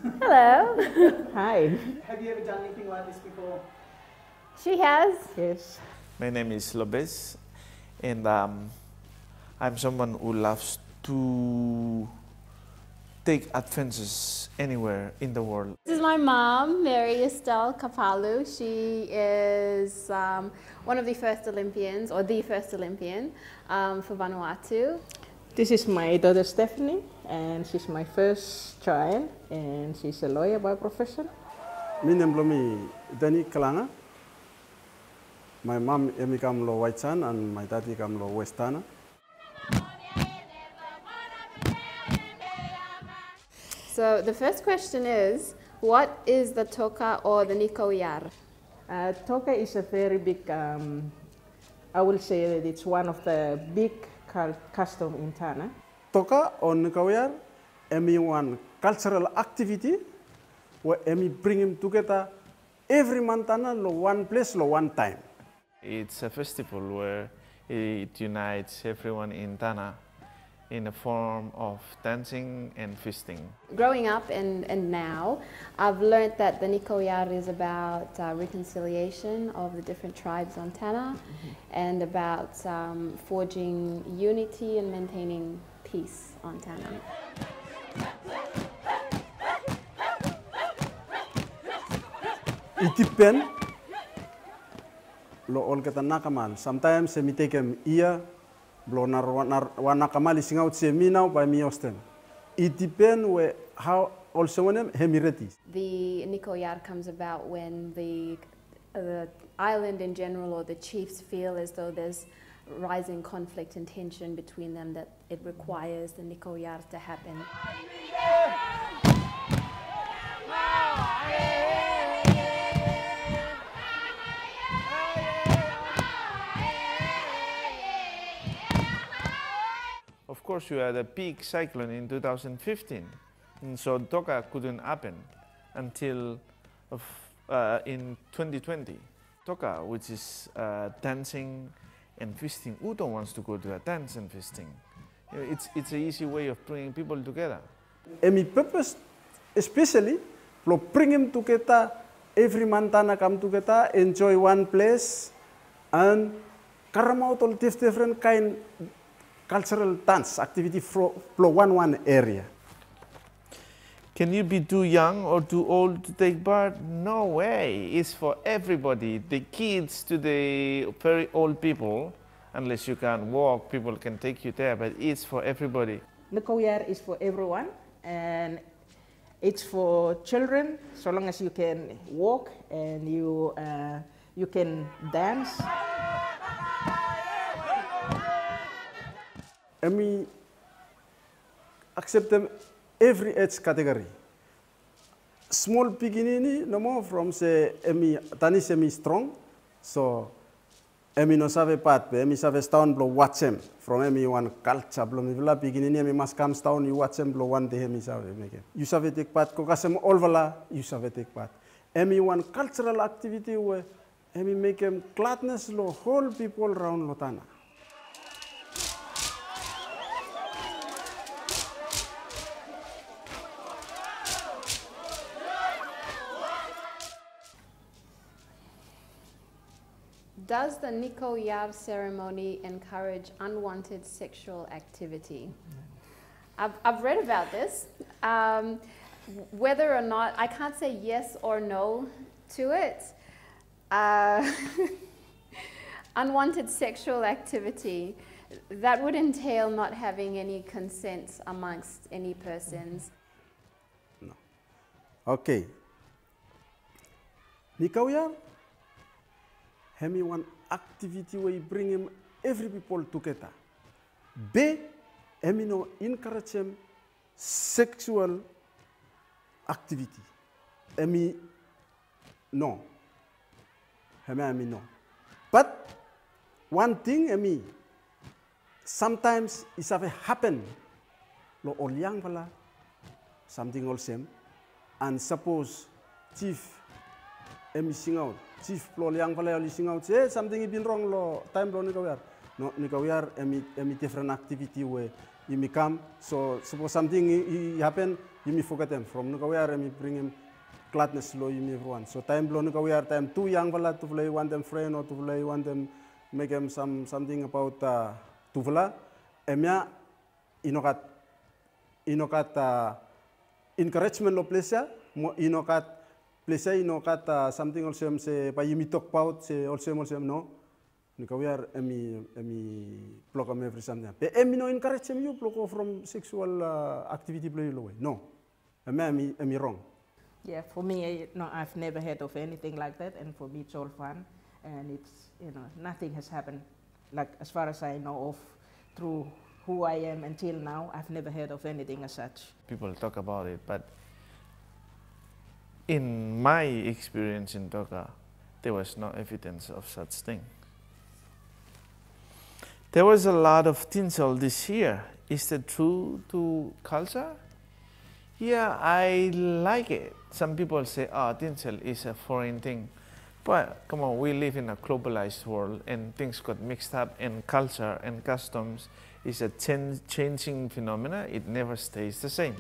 Hello. Hi. Have you ever done anything like this before? She has. Yes. My name is Lopez, and I'm someone who loves to take adventures anywhere in the world. This is my mom, Mary Estelle Kapalu. She is one of the first Olympians, or the first Olympian for Vanuatu. This is my daughter Stephanie, and she's my first child, and she's a lawyer by profession. My name is Denny, Kalenga. My mom come lo White Sun and my daddy come lo West Tanna. So the first question is, what is the toka or the Nekowiar? Toka is a very big, I will say that it's one of the big custom in Tanna. Toka or Nekowiar, one cultural activity where bring him together every month lo one place lo one time. It's a festival where it unites everyone in Tanna in a form of dancing and feasting. Growing up and now, I've learned that the Nekowiar is about reconciliation of the different tribes on Tanna and about forging unity and maintaining peace on Tanna. It depends lo all kita nakamal. Sometimes me take him ear. Blow wana kamali sing out se me now by me Austin. It depends where how also when ready. The Nekowiar comes about when the island in general or the chiefs feel as though there's rising conflict and tension between them, that it requires the Nekowiar to happen. Of course, you had a big cyclone in 2015, and so toka couldn't happen until in 2020. Toka, which is dancing and feasting. Who don't wants to go to a dance and feasting? It's an easy way of bringing people together. And my purpose, especially, to bring them together, every Montana come together, enjoy one place, and carry out all different kind cultural dance activity for one area. Can you be too young or too old to take part? No way. It's for everybody. The kids to the very old people. Unless you can walk, people can take you there, but it's for everybody. Nekowiar is for everyone, and it's for children, so long as you can walk and you can dance. And we accept them every age category. Small beginning, no more from say, Tanny semi strong, so no save part, save town blow watch him from one culture blow me villa beginning, must come down, you watch him blow one day, you save take part, kokasem all vala, you save take part. One cultural activity where make him gladness lo whole people around Lotana. Does the Nekowiar ceremony encourage unwanted sexual activity? I've read about this. Whether or not, I can't say yes or no to it. Unwanted sexual activity, that would entail not having any consent amongst any persons. No. Okay. Nekowiar, one activity where you bring him every people together. B, no encourage him sexual activity. No. No. But one thing, sometimes it have happen. Lo all young vala, something all same, and suppose chief sing out. Chief lo yang vala sing out say something been wrong lo time lo Nekowiar. No Nekowiar different activity where you come. So suppose something happen, you me forget them from Nekowiar me bring him gladness lo you me everyone. So time blow Nekowiar time too young vala to play want them friend or to play want them make them something about tuvla emya inokat encouragement lo pleasure inokat pleasure inokat something also se pa yimi talk about se also no Nekowiar emi block am every something pe emi no encourage you block from sexual activity play lo no emi wrong. Yeah, for me, no, I've never heard of anything like that, and for me it's all fun, and it's, nothing has happened, like as far as I know of, through who I am until now, I've never heard of anything as such. People talk about it, but in my experience in Toka, there was no evidence of such thing. There was a lot of tinsel this year. Is that true to culture? Yeah, I like it. Some people say, tinsel is a foreign thing. But come on, we live in a globalized world and things got mixed up, and culture and customs is a changing phenomena. It never stays the same.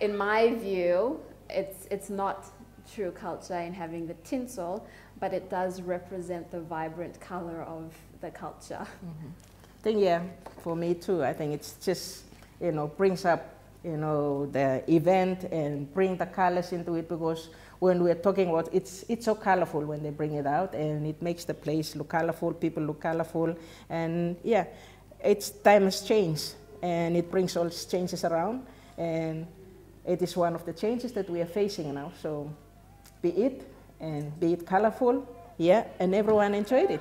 In my view, it's not true culture in having the tinsel, but it does represent the vibrant color of the culture. Mm-hmm. I think, yeah, for me too, I think it's just, brings up, the event and bring the colors into it, because when we're talking about it's so colorful when they bring it out, and it makes the place look colorful, people look colorful, and yeah, time has changed, and it brings all these changes around, and it is one of the changes that we are facing now. So be it colorful, yeah, and everyone enjoyed it.